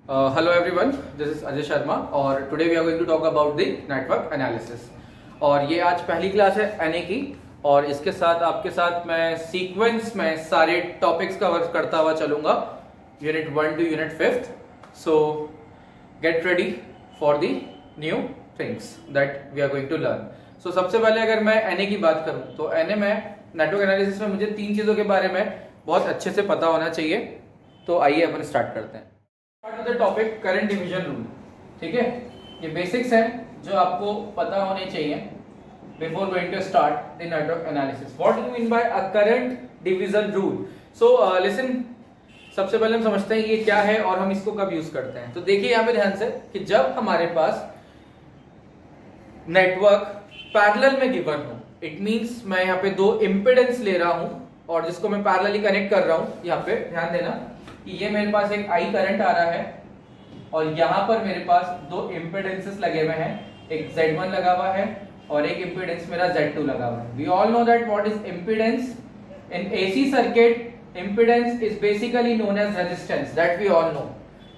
Hello everyone, this is Ajay Sharma और today we are going to talk about the network analysis। और ये आज पहली class है NA की और इसके साथ आपके साथ मैं सीक्वेंस में सारे टॉपिक्स कवर करता हुआ चलूंगा unit 1 to unit 5th। So get ready for the new things that we are going to learn. So सबसे पहले अगर मैं NA की बात करूं तो NA में नेटवर्क एनालिसिस में मुझे 3 चीज़ों के बारे में बहुत अच्छे से पता होना चाहिए। तो आइए अपन स्टार्ट करते हैं। Topic current division rule. ठीक है, ये बेसिक्स हैं जो आपको पता होने चाहिए before going to start the network analysis. What do you mean by a current division rule? So listen, सबसे पहले हम समझते हैं ये क्या है और हम इसको कब यूज करते हैं। तो देखिए यहाँ पे ध्यान से कि जब हमारे पास नेटवर्क पैरेलल में गिवन हो, इट मींस मैं यहाँ पे दो इंपेडेंस ले रहा हूं और जिसको मैं पैरेलली कनेक्ट कर रहा हूं। यहाँ पे ध्यान देना कि ये मेरे पास एक I करंट आ रहा है और यहाँ पर मेरे पास दो इंपेडेंसेस लगे हुए हैं, एक Z1 लगा हुआ है और एक इंपेडेंस मेरा Z2 लगा हुआ है। We all know that what is impedance in AC circuit. Impedance is basically known as resistance, that we all know.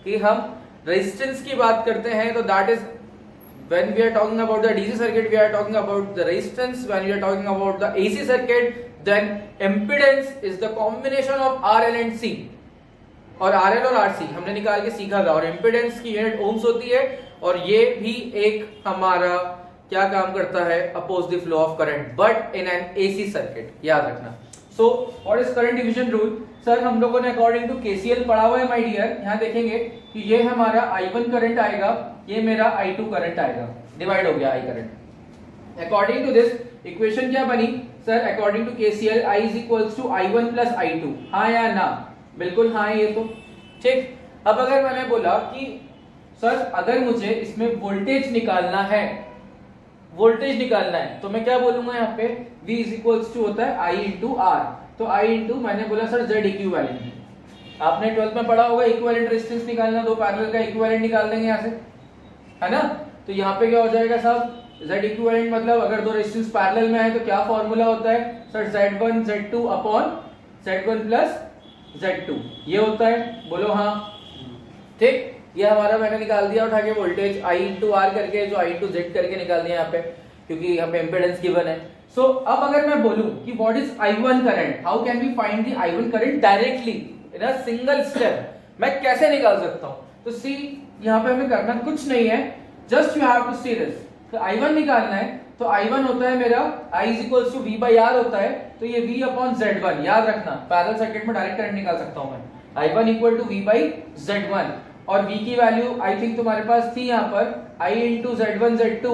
कि हम रेजिस्टेंस की बात करते हैं तो that is when we are talking about the DC circuit, we are talking about the resistance. When we are talking about the AC circuit, then impedance is the combination of RL and C। और RL और RC हमने निकाल के सीखा था। और impedance की unit ohms होती है और ये भी एक हमारा क्या काम करता है, oppose the flow of current, but in an AC circuit, याद रखना। So what is current division rule? Sir हम लोगों ने अकॉर्डिंग टू KCL पढ़ा हुआ है माय डियर। यहाँ देखेंगे कि ये हमारा I1 करंट आएगा, ये मेरा I2 करंट आएगा, डिवाइड हो गया I current. According to this equation क्या बनी sir? According to KCL I is equals to I1 plus I2। हाँ या ना? बिल्कुल हाँ है ये तो। ठीक, अब अगर मैंने बोला कि सर अगर मुझे इसमें वोल्टेज निकालना है, वोल्टेज निकालना है, तो मैं क्या बोलूंगा यहाँ पे? V is equals to होता है I into R। तो I into मैंने बोला सर Z इक्विवेलेंट। आपने 12th में पढ़ा होगा इक्विवेलेंट रेजिस्टेंस निकालना, दो पैरेलल का इक्विवेलेंट निकाल देंगे यहाँ से, है ना? तो यहाँ पे क्या हो जाएगा साहब? Z इक्विवेलेंट मतलब अगर दो रेजिस्टेंस पैरेलल में है तो क्या फॉर्मूला होता है sir? Z1 Z2 upon Z1 plus Z2, ये होता है। बोलो हाँ। ठीक, ये हमारा मैंने निकाल दिया उठा के वोल्टेज I into R करके, जो I into Z करके निकाल दिया यहाँ पे, क्योंकि यहाँ पे इंपेडेंस गिवन है। सो अब अगर मैं बोलूं कि what is I1 current, how can we find the I1 current directly in a single step, मैं कैसे निकाल सकता हूं? तो सी, यहाँ पे हमें करना कुछ नहीं है, just you have to see this. तो I1 निकालना है तो I1 होता है मेरा I is equals to V by R होता है, तो ये V upon Z1, याद रखना। पैरेलल सर्किट में डायरेक्ट करंट निकाल सकता हूं मैं। I1 equal to V by Z1 और V की वैल्यू आई थिंक तुम्हारे पास थी यहाँ पर I into Z1 Z2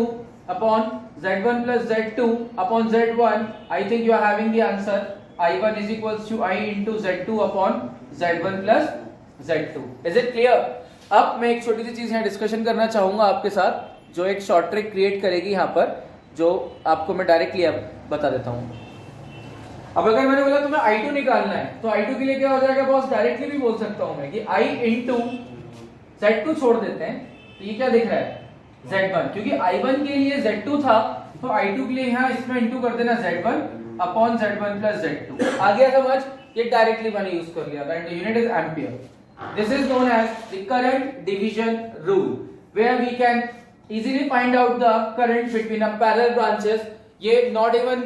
upon Z1 plus Z2 upon Z1। I think you are having the answer। I1 is equals to I into Z2 upon Z1 plus Z2। Is it clear? अब मैं एक छोटी सी चीज यहाँ discussion करना चाहूंगा आपके साथ, जो एक शॉर्ट ट्रिक क्रिएट करेगी यहाँ पर, जो आपको मैं डायरेक्टली अब बता देता हूँ। अब अगर मैंने बोला तुम्हें I2 निकालना है तो I2 के लिए क्या हो जाएगा बॉस? डायरेक्टली भी बोल सकता हूँ मैं कि I into Z2 छोड़ देते हैं, तो ये क्या दिख रहा है? Z1, क्योंकि I1 के लिए Z2 था तो I2 के लिए यहाँ इसमें इंटू कर देना Z1 upon Z1 plus Z2। आ गया समझ? ये डायरेक्टली मैंने यूज कर लिया था and the unit is ampere. This is known as the current division rule, where we can easily find out the current between a parallel branches। ये not even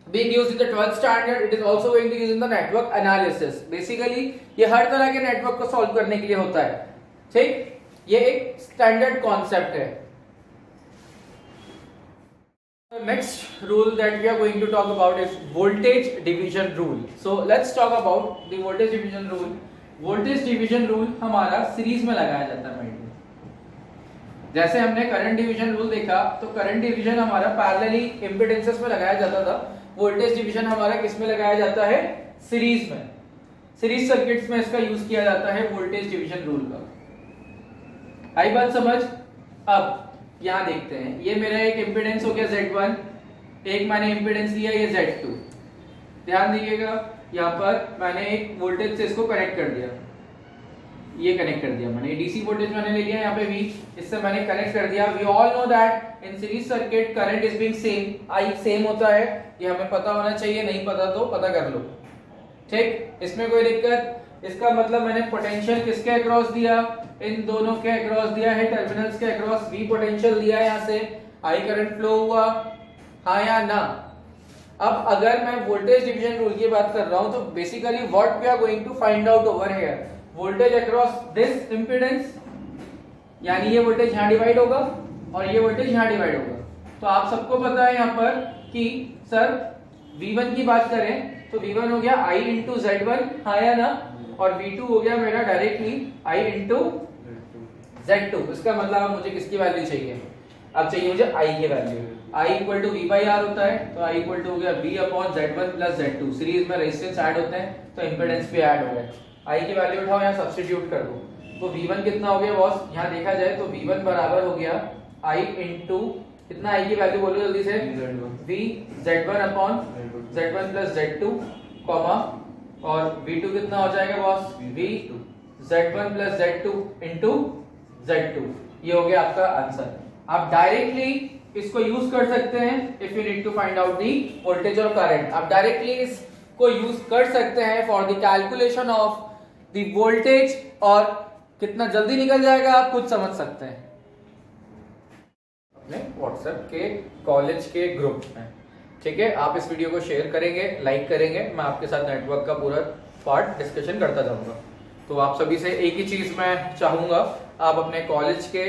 being used in the 12th standard, it is also going to use in the network analysis। basically ये हर तरह के network को solve करने के लिए होता है। ठीक, ये एक स्टैंडर्ड कॉन्सेप्ट है। The next rule that we are going to talk about is voltage division rule। so let's talk about the voltage division rule। voltage division rule हमारा सीरीज में लगाया जाता है। जैसे हमने करंट डिवीजन रूल देखा तो करंट डिवीजन हमारा पैरेलली इंपेडेंसेस में लगाया जाता था, वोल्टेज डिवीजन हमारा किस में लगाया जाता है? सीरीज में। सीरीज सर्किट्स में इसका यूज किया जाता है वोल्टेज डिवीजन रूल का। आई बात समझ? अब यहां देखते हैं, ये मेरा एक इंपेडेंस हो गया Z1, एक मैंने इंपेडेंस लिया ये Z2। ध्यान दीजिएगा, यहाँ पर मैंने एक वोल्टेज से इसको कनेक्ट कर दिया, ये कनेक्ट कर दिया मैंने, डीसी वोल्टेज मैंने ले लिया यहाँ पे V, इससे मैंने कनेक्ट कर दिया। We all know that in series circuit current is being same, I same होता है, ये हमें पता होना चाहिए, नहीं पता तो पता कर लो। ठीक, इसमें कोई दिक्कत? इसका मतलब मैंने पोटेंशियल किसके अक्रॉस दिया, इन दोनों के अक्रॉस दिया है, टर्मिनल्स के अक्रॉस V पोटेंशियल दिया है, यहाँ से I करंट फ्लो हुआ, हाँ या ना। अब अगर मैं वोल्टेज डिवीजन रूल की बात कर रहा हूं तो basically what we are going to find out over here, voltage across this impedance, यानी ये वोल्टेज यहां डिवाइड होगा और ये वोल्टेज यहां डिवाइड होगा। तो आप सबको पता है यहाँ पर कि सर V1 की बात करें तो V1 हो गया I इंटू Z1, हाँ या ना, और V2 हो गया मेरा डायरेक्टली I इंटू Z2। इसका मतलब मुझे किसकी वैल्यू चाहिए, अब चाहिए मुझे I की value. I equal to V by R होता है, तो I इक्वल टू हो गया V upon Z1 plus Z2। Series में रेजिस्टेंस ऐड होते हैं तो इंपेडेंस भी ऐड हो गए। I की वैल्यू उठाओ, यहाँ सब्स्टिट्यूट कर दो, तो V1 कितना हो गया बॉस, यहाँ देखा जाए तो V1 बराबर हो गया I इंटू कितना, I की वैल्यू बोलो जल्दी से, V Z1 upon Z1 plus Z2 comma, और V2 कितना हो जाएगा boss, V Z1 plus Z2 into Z2। ये हो गया आपका आंसर। आप डायरेक्टली इसको यूज कर सकते हैं if you need to find out the voltage और करंट। आप डायरेक्टली इसको यूज कर सकते हैं for the calculation of the voltage, और कितना जल्दी निकल जाएगा आप खुद समझ सकते हैं अपने व्हाट्सएप के कॉलेज के ग्रुप में। ठीक है, आप इस वीडियो को शेयर करेंगे, लाइक करेंगे, मैं आपके साथ नेटवर्क का पूरा पार्ट डिस्कशन करता जाऊंगा। तो आप सभी से एक ही चीज मैं चाहूंगा, आप अपने कॉलेज के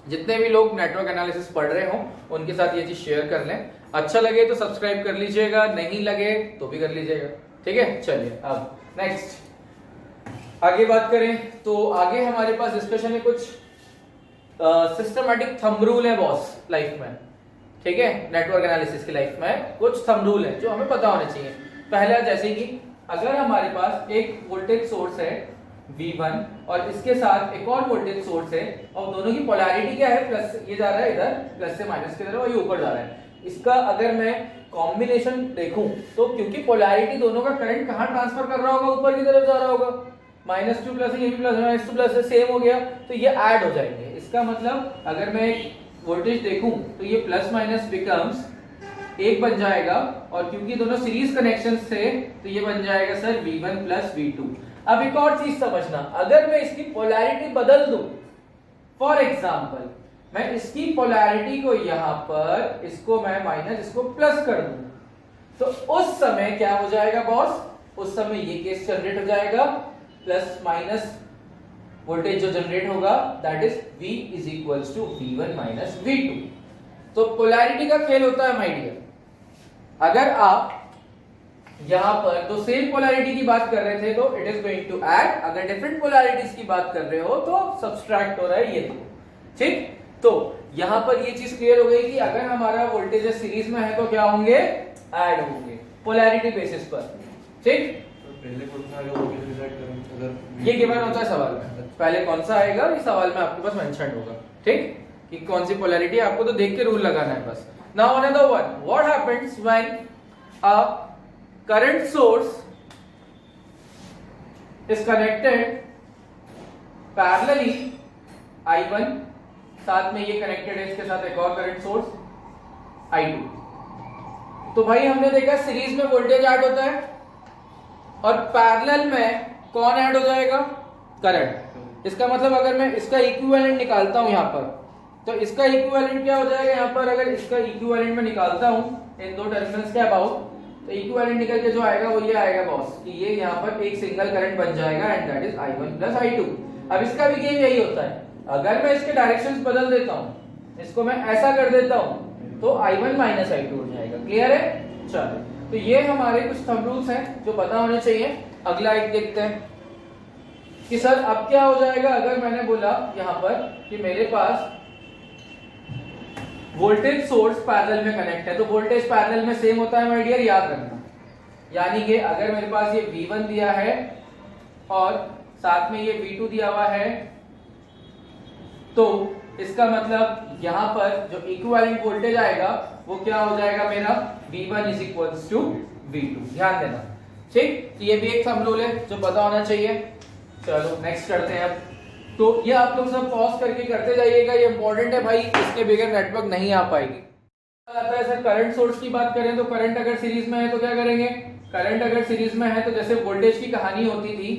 जितने भी लोग नेटवर्क एनालिसिस पढ़ रहे हो उनके साथ ये चीज शेयर कर लें। अच्छा लगे तो सब्सक्राइब कर लीजिएगा, नहीं लगे तो भी कर लीजिएगा। ठीक है, चलिए अब नेक्स्ट आगे बात करें तो आगे हमारे पास डिस्कशन में कुछ सिस्टमैटिक थंब रूल है बॉस लाइफ में। ठीक है, नेटवर्क एनालिसिस की लाइफ में कुछ थंब रूल है जो हमें पता होने चाहिए। पहला, जैसे कि अगर हमारे पास एक वोल्टेज सोर्स है V1 और इसके साथ एक और वोल्टेज सोर्स है और दोनों की पोलैरिटी क्या है, प्लस ये जा रहा है इधर, प्लस से माइनस की तरफ और ये ऊपर जा रहा है। इसका अगर मैं कॉम्बिनेशन देखूं तो क्योंकि पोलैरिटी दोनों का करंट कहां ट्रांसफर कर रहा होगा, ऊपर की तरफ जा रहा होगा, -2 प्लस ये भी प्लस -2 प्लस सेम हो गया, तो ये ऐड हो जाएंगे। इसका मतलब अगर मैं एक वोल्टेज देखूं तो ये प्लस माइनस बिकम्स एक बन जाएगा, और क्योंकि दोनों सीरीज कनेक्शंस थे तो ये बन जाएगा सर V1 प्लस V2। अब एक और चीज समझना, अगर मैं इसकी पोलैरिटी बदल दूं, फॉर एग्जांपल मैं इसकी पोलैरिटी को यहां पर, इसको मैं माइनस, इसको प्लस कर दूं, तो उस समय क्या हो जाएगा बॉस, उस समय ये केस जनरेट हो जाएगा, प्लस माइनस वोल्टेज जो जनरेट होगा that is V is equals to V1 minus V2। तो पोलैरिटी का खेल होता है माय डियर। अगर आप यहां पर तो सेम पोलैरिटी की बात कर रहे थे तो it is going to add, अगर डिफरेंट पोलैरिटीज की बात कर रहे हो तो सब्सट्रैक्ट हो रहा है ये दो। ठीक, तो यहां पर ये चीज क्लियर हो गई कि अगर हमारा वोल्टेज सीरीज में है तो क्या होंगे, ऐड होंगे पोलैरिटी बेसिस पर। ठीक, पहले कौन सा आएगा वो भी डिसाइड करें, अगर ये गिवन होता है सवाल में, पहले कौन सा आएगा ये सवाल में आपके पास मेंशन होगा। ठीक, कि कौन सी पोलैरिटी, आपको तो देख के रूल लगाना है बस। Now another one, what happens when a current source is connected parallelly I1, साथ में ये कनेक्टेड है इसके साथ एक और करंट सोर्स I2। तो भाई हमने देखा सीरीज में वोल्टेज ऐड होता है और पैरेलल में कौन ऐड हो जाएगा, करंट। इसका मतलब अगर मैं इसका इक्विवेलेंट निकालता हूं यहां पर, तो इसका इक्विवेलेंट क्या हो जाएगा यहां पर, अगर इसका इक्विवेलेंट में निकालता हूं इन दो टर्मिनल्स के अबाउट, तो इक्विवेलेंट निकल के जो आएगा वो ये आएगा बॉस, कि ये यहाँ पर एक सिंगल करंट बन जाएगा and that is I1 plus I2। अब इसका भी गेम यही होता है, अगर मैं इसके डायरेक्शंस बदल देता हूँ, इसको मैं ऐसा कर देता हूँ तो I1 माइनस I2 हो जाएगा। क्लियर है, चलो तो ये हमारे कुछ थंब रूल्स हैं जो पता होने चाहिए। अगला एक देखते हैं कि सर अब क्या हो जाएगा अगर मैंने बोला यहाँ पर कि मेरे पास वोल्टेज सोर्स पैरेलल में कनेक्ट है, तो वोल्टेज पैरेलल में सेम होता है माय डियर, याद रखना। यानी कि अगर मेरे पास ये V1 दिया है और साथ में ये V2 दिया हुआ है, तो इसका मतलब यहां पर जो इक्विवेलेंट वोल्टेज आएगा वो क्या हो जाएगा मेरा, V1 is equals to V2। ध्यान देना। ठीक, तो ये भी एक थंब रूल है जो पता होना चाहिए। चलो नेक्स्ट करते हैं अब। तो ये आप लोग सब पॉज करके करते जाइएगा, ये इंपॉर्टेंट है भाई, इसके बगैर नेटवर्क नहीं आ पाएगी। आता है सर करंट सोर्स की बात करें तो करंट अगर सीरीज में है तो क्या करेंगे, करंट अगर सीरीज में है तो जैसे वोल्टेज की कहानी होती थी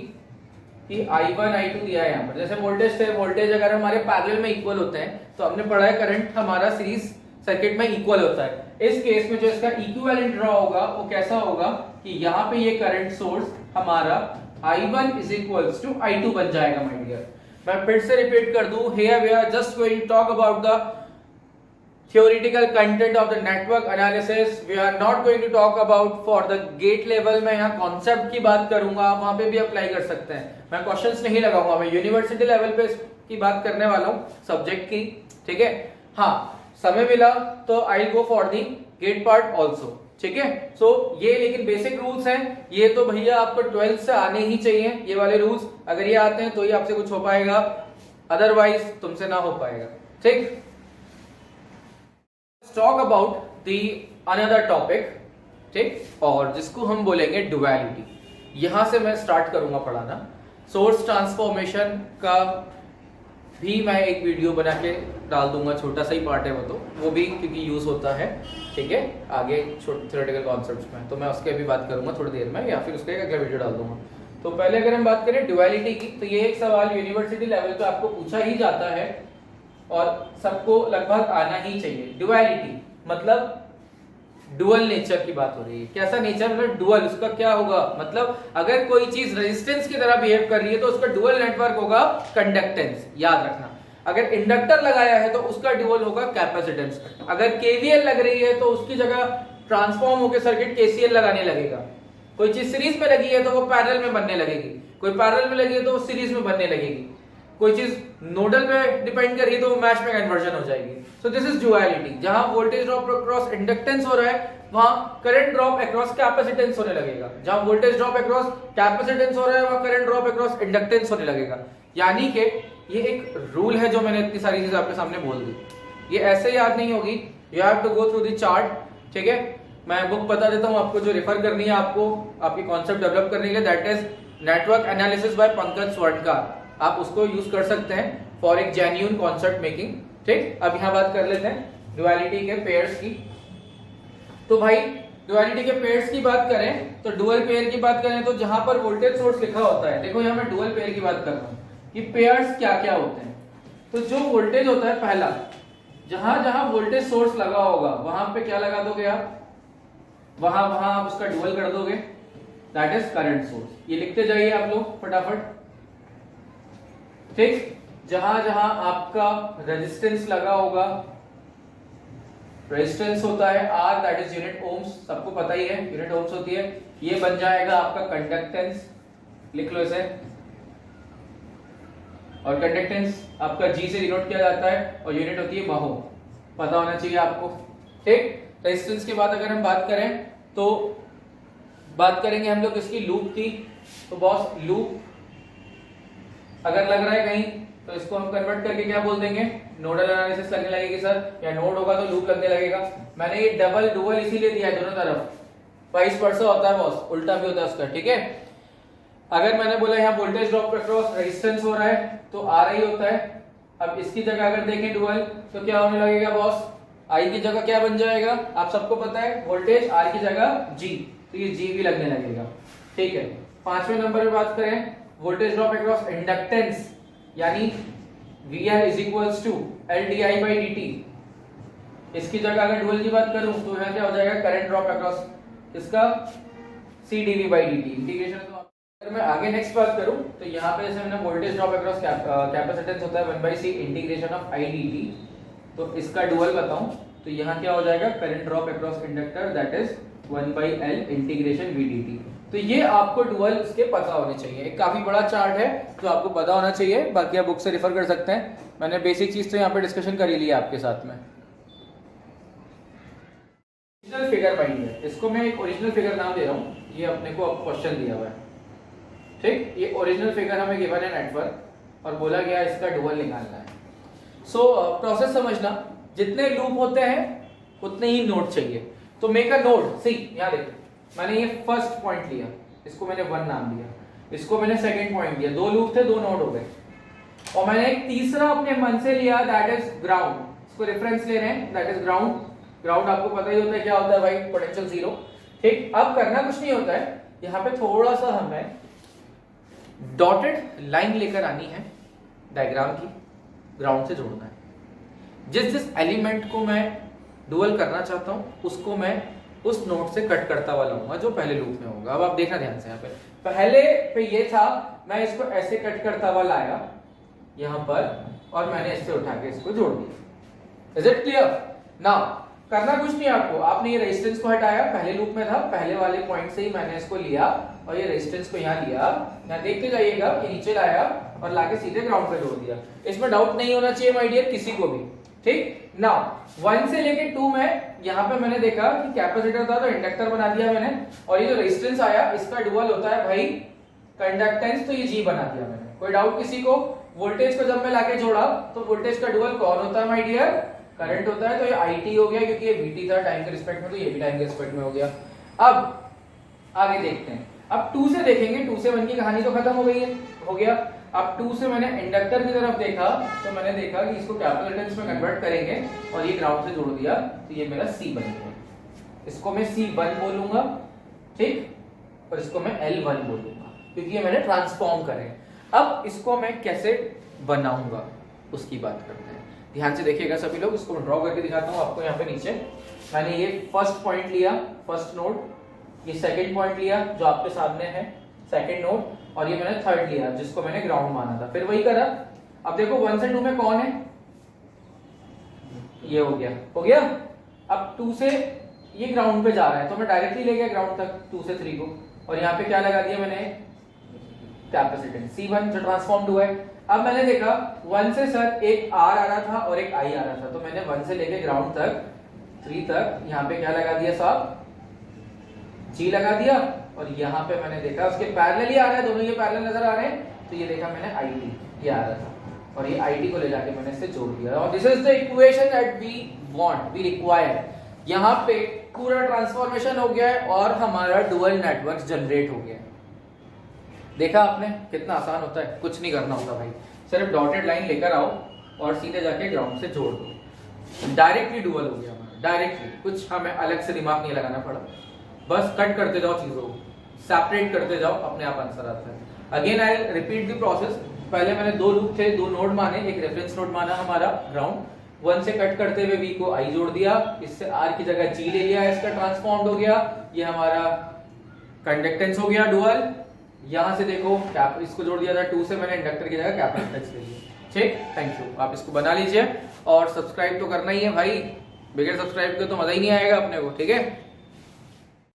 कि I1 I2 दिया है यहाँ पर, जैसे वोल्टेज थे, वोल्टेज अगर हमारे पैरेलल में इक्वल होते हैं तो हमने पढ़ा है करंट हमारा सीरीज सर्किट में इक्वल होता है। इस केस में जो इसका इक्विवेलेंट ड्रॉ होगा वो कैसा होगा कि यहाँ पे ये करंट सोर्स हमारा I1 is equals to I2 बन जाएगा माय डियर। मैं फिर से रिपीट कर दूं, here we are just going to talk about the theoretical content of the network analysis, we are not going to talk about for the gate level। मैं यहाँ concept की बात करूंगा, आप वहां पे भी अप्लाई कर सकते हैं, मैं क्वेश्चंस नहीं लगाऊंगा, मैं यूनिवर्सिटी लेवल पे की बात करने वाला हूँ सब्जेक्ट की, ठीक है। हाँ, समय मिला तो I go for the GATE part also, ठीक है। सो ये लेकिन बेसिक रूल्स हैं, ये तो भैया आपको 12th से आने ही चाहिए ये वाले रूल्स, अगर ये आते हैं तो ही आपसे कुछ हो पाएगा, अदरवाइज तुमसे ना हो पाएगा, ठीक। Talk about the another topic, ठीक, और जिसको हम बोलेंगे डुअलिटी। यहां से मैं स्टार्ट करूंगा पढ़ाना। सोर्स ट्रांसफॉर्मेशन का भी मैं एक वीडियो बना के डाल दूंगा, छोटा सा ही पार्ट है वो भी क्योंकि यूज होता है, ठीक है, आगे थ्योरेटिकल कॉन्सेप्ट्स में, तो मैं उसके भी बात करूंगा थोड़ी देर में, या फिर उसका एक अगला वीडियो डाल दूंगा। तो पहले अगर हम बात करें डुअलिटी की, तो ये एक सवाल यूनिवर्सिटी लेवल पे आपको पूछा ही जाता है और सबको लगभग आना ही चाहिए। डुअलिटी मतलब डुअल नेचर की बात हो रही है, कैसा नेचर, मतलब डुअल, उसका क्या होगा, मतलब अगर कोई चीज रेजिस्टेंस की तरह बिहेव कर रही है तो उसका डुअल नेटवर्क होगा कंडक्टेंस, याद रखना। अगर इंडक्टर लगाया है तो उसका डुअल होगा कैपेसिटेंस। अगर केवीएल लग रही है तो उसकी जगह ट्रांसफॉर्म होकर सर्किट केसीएल लगाने लगेगा। कोई चीज सीरीज में लगी है तो वो पैरेलल में बनने लगेगी, कोई पैरेलल में लगी है तो वो सीरीज में बनने लगेगी, कोई चीज नोडल पे डिपेंड कर रही है तो वो मैश में कन्वर्जन हो जाएगी। So this is duality. जहां वोल्टेज ड्रॉप अक्रॉस इंडक्टेंस हो रहा है वहां करंट ड्रॉप अक्रॉस कैपेसिटेंस होने लगेगा, जहां वोल्टेज ड्रॉप अक्रॉस कैपेसिटेंस हो रहा है वहां करंट ड्रॉप अक्रॉस इंडक्टेंस होने लगेगा। यानी कि ये एक रूल है जो मैंने इतनी सारी चीजें आपके सामने बोल दी, ये ऐसे याद नहीं होगी, you have to go through the chart, ठीक है। मैं बुक बता देता हूं आपको जो रेफर करनी है, आपको आपकी कॉन्सेप्ट डेवलप करने के लिए, that is network analysis by Pankaj Swarnkar, आप उसको यूज कर सकते हैं फॉर एक जेन्युइन कॉन्सेप्ट मेकिंग, ठीक। अब यहां बात कर लेते हैं डुअलिटी के पेयर्स की। तो भाई डुअलिटी के पेयर्स की बात करें तो डुअल पेयर की बात करें तो जहां पर वोल्टेज सोर्स लिखा होता है, देखो यहां मैं डुअल पेयर की बात कर रहा हूं कि पेयर्स क्या क्या होते हैं। तो जो वोल्टेज होता है पहला, जहां जहां वोल्टेज सोर्स लगा होगा वहां पे क्या लगा दोगे आप, वहां आप उसका डुअल कर दोगे, दैट इज करंट सोर्स। ये लिखते जाइए आप लोग फटाफट, ठीक। जहां जहां आपका रेजिस्टेंस लगा होगा, रेजिस्टेंस होता है R, that is unit ohms, सबको पता ही है यूनिट ओम्स होती है, ये बन जाएगा आपका कंडक्टेंस, लिख लो इसे, और कंडक्टेंस आपका G से डिनोट किया जाता है और यूनिट होती है महो, पता होना चाहिए आपको, ठीक। रेजिस्टेंस के बाद अगर हम बात करें तो बात करेंगे हम लोग इसकी लूप की। तो बॉस लूप अगर लग रहा है कहीं तो इसको हम कन्वर्ट करके क्या बोल देंगे, नोडल एनालिसिस लगने लगेगी सर, या नोड होगा तो लूप लगने लगेगा। मैंने ये डबल डुअल इसीलिए दिया है दोनों तरफ, वाइस वर्सा होता है बॉस, उल्टा भी होता है उसका, ठीक है। अगर मैंने बोला यहाँ वोल्टेज ड्रॉप अक्रॉस रेजिस्टेंस हो रहा है तो आ रही होता है, अब इसकी जगह अगर देखें डुअल तो क्या होने लगेगा बॉस, आई की जगह क्या बन जाएगा, आप सबको पता है वोल्टेज, आर की जगह जी, तो ये जी भी लगने लगेगा, ठीक है। 5वें नंबर पे बात करें वोल्टेज ड्रॉप अक्रॉस इंडक्टेंस, यानी VL is equals to LdI by dt, इसकी जगह अगर डुअल की बात करूं तो यहाँ क्या हो जाएगा, करंट ड्रॉप अक्रॉस इसका CdV by dt इंटीग्रेशन। तो अगर मैं आगे नेक्स्ट बात करूं तो यहाँ पे जैसे हमने वोल्टेज ड्रॉप अक्रॉस कैपेसिटेंस होता है 1/c integration of I dt, तो इसका डुअल बताऊं तो यहाँ क्या हो जाएगा, current drop across inductor, that is 1/L integration V dt। तो ये आपको डुअल इसके पता होने चाहिए, एक काफी बड़ा चार्ट है जो आपको पता होना चाहिए, बाकी आप बुक से रेफर कर सकते हैं, मैंने बेसिक चीज तो यहाँ पे डिस्कशन कर ही लिया आपके साथ में। ओरिजिनल फिगर फाइंड है, इसको मैं एक ओरिजिनल फिगर नाम दे रहा हूँ, ये अपने को क्वेश्चन दिया हुआ है, ठीक। ये ओरिजिनल फिगर हमें गिवन है नेटवर्क और बोला गया इसका डुअल निकालना है। सो प्रोसेस समझना, जितने लूप होते हैं उतने ही नोड चाहिए। तो मेक अ नोड, सी यहाँ देखो, मैंने ये फर्स्ट पॉइंट लिया, इसको मैंने 1 नाम दिया, इसको मैंने सेकंड पॉइंट दिया, 2 लूप थे 2 नोड हो गए, और मैंने एक तीसरा अपने मन से लिया, दैट इज ग्राउंड, इसको रेफरेंस ले रहे हैं, दैट इज ग्राउंड। ग्राउंड आपको पता ही होता है क्या होता है भाई, पोटेंशियल 0, ठीक। अब करना कुछ नहीं होता है, यहाँ पे थोड़ा सा हमें डॉटेड लाइन लेकर आनी है डायग्राम की, ग्राउंड से जोड़ना है। जिस एलिमेंट को मैं डुअल करना चाहता हूं उसको मैं उस नोड से कट करता हुआ लाऊंगा जो पहले लूप में होगा। अब आप देखना ध्यान से, यहाँ पे पहले पे ये था, मैं इसको ऐसे कट करता हुआ लाया यहां पर और मैंने इससे उठा के इसको जोड़ दिया। Is it clear? नाउ करना कुछ नहीं आपको, आपने ये रेजिस्टेंस को हटाया, पहले लूप में था, पहले वाले पॉइंट से ही मैंने इसको लिया और ये रेजिस्टेंस को यहाँ लिया, यहाँ देख के जाइएगा, ये नीचे लाया और लाके सीधे ग्राउंड पे जोड़ दिया। इसमें डाउट नहीं होना चाहिए माय डियर किसी को भी, ठीक। नाउ 1 से लेके 2 में यहाँ पे मैंने देखा कि कैपेसिटर था तो इंडक्टर बना दिया मैंने, और ये जो रेजिस्टेंस आया इसका डुअल होता है भाई कंडक्टेंस, तो ये G बना दिया मैंने। कोई डाउट किसी को? वोल्टेज को जब मैं लाके जोड़ा तो वोल्टेज का डुअल कौन होता है माय डियर? करंट होता है, तो ये IT हो गया क्योंकि ये VT था टाइम के रिस्पेक्ट में, तो ये भी टाइम के रिस्पेक्ट में हो गया। अब आगे देखते हैं, अब 2 से देखेंगे, 2 से 1 की कहानी तो खत्म हो गई है, हो गया। अब 2 से मैंने इंडक्टर की तरफ देखा तो मैंने देखा कि इसको कैपेसिटेंस में कन्वर्ट करेंगे और ये ग्राउंड से जोड़ दिया तो ये मेरा C बन गया। इसको मैं C1 बोलूंगा, ठीक, और इसको मैं L1 बोलूंगा क्योंकि ये मैंने ट्रांसफॉर्म करे। अब इसको मैं कैसे बनाऊंगा उसकी बात करते हैं, ध्यान से देखिएगा सभी लोग। इसको ड्रॉ करके दिखाता हूं आपको। यहाँ पे नीचे मैंने ये फर्स्ट पॉइंट लिया, फर्स्ट नोड, ये सेकंड पॉइंट लिया जो आपके सामने है सेकंड नोड, और ये मैंने थर्ड लिया जिसको मैंने ग्राउंड माना था, फिर वही करा। अब देखो 1 से 2 में कौन है? ये हो गया, हो गया। अब 2 से ये ग्राउंड पे जा रहा है तो मैं डायरेक्टली ले गया ग्राउंड तक 2 से 3 को, और यहाँ पे क्या लगा दिया मैंने? कैपेसिटेंस C1 जो ट्रांसफॉर्म्ड हुआ है। अब मैंने देखा 1 से सर एक R आ रहा था और एक I आ रहा था, तो मैंने 1 से लेके ग्राउंड तक 3 तक यहाँ पे क्या लगा दिया साहब? G लगा दिया, और यहाँ पे मैंने देखा उसके पैरेलल ही आ रहा है, दोनों ये पैरेलल नजर आ रहे हैं, तो ये देखा मैंने IT ये आ रहा था, और ये IT को ले जाके मैंने इससे जोड़ दिया, और this is the equation that we want, we require. यहाँ पे पूरा ट्रांसफॉर्मेशन हो गया है और हमारा डुअल नेटवर्क जनरेट हो गया है। देखा आपने कितना आसान होता है, कुछ नहीं करना होता भाई, सिर्फ डॉटेड लाइन लेकर आओ और सीधे जाके ग्राउंड से जोड़ दो, डायरेक्टली डुअल हो गया हमारा, डायरेक्टली, कुछ हमें अलग से दिमाग नहीं लगाना पड़ा, बस कट करते जाओ चीजों को, सेपरेट करते जाओ, अपने आप आंसर आता है। Again I repeat the process. पहले मैंने 2 लूप थे, 2 नोड माने, एक रेफरेंस नोड माना हमारा ग्राउंड, 1 से कट करते हुए V को I जोड़ दिया, इससे R की जगह G ले लिया, इसका ट्रांसफॉर्म्ड हो गया, ये हमारा कंडक्टेंस हो गया डुअल। यहां से देखो कैप इसको जोड़ दिया था, 2 से मैंने इंडक्टर की जगह कैपेसिटेंस ले लिया, ठीक। थैंक यू, आप इसको बना लीजिए और सब्सक्राइब तो करना ही है भाई, बगैर सब्सक्राइब के तो मजा ही नहीं आएगा अपने को, ठीक है।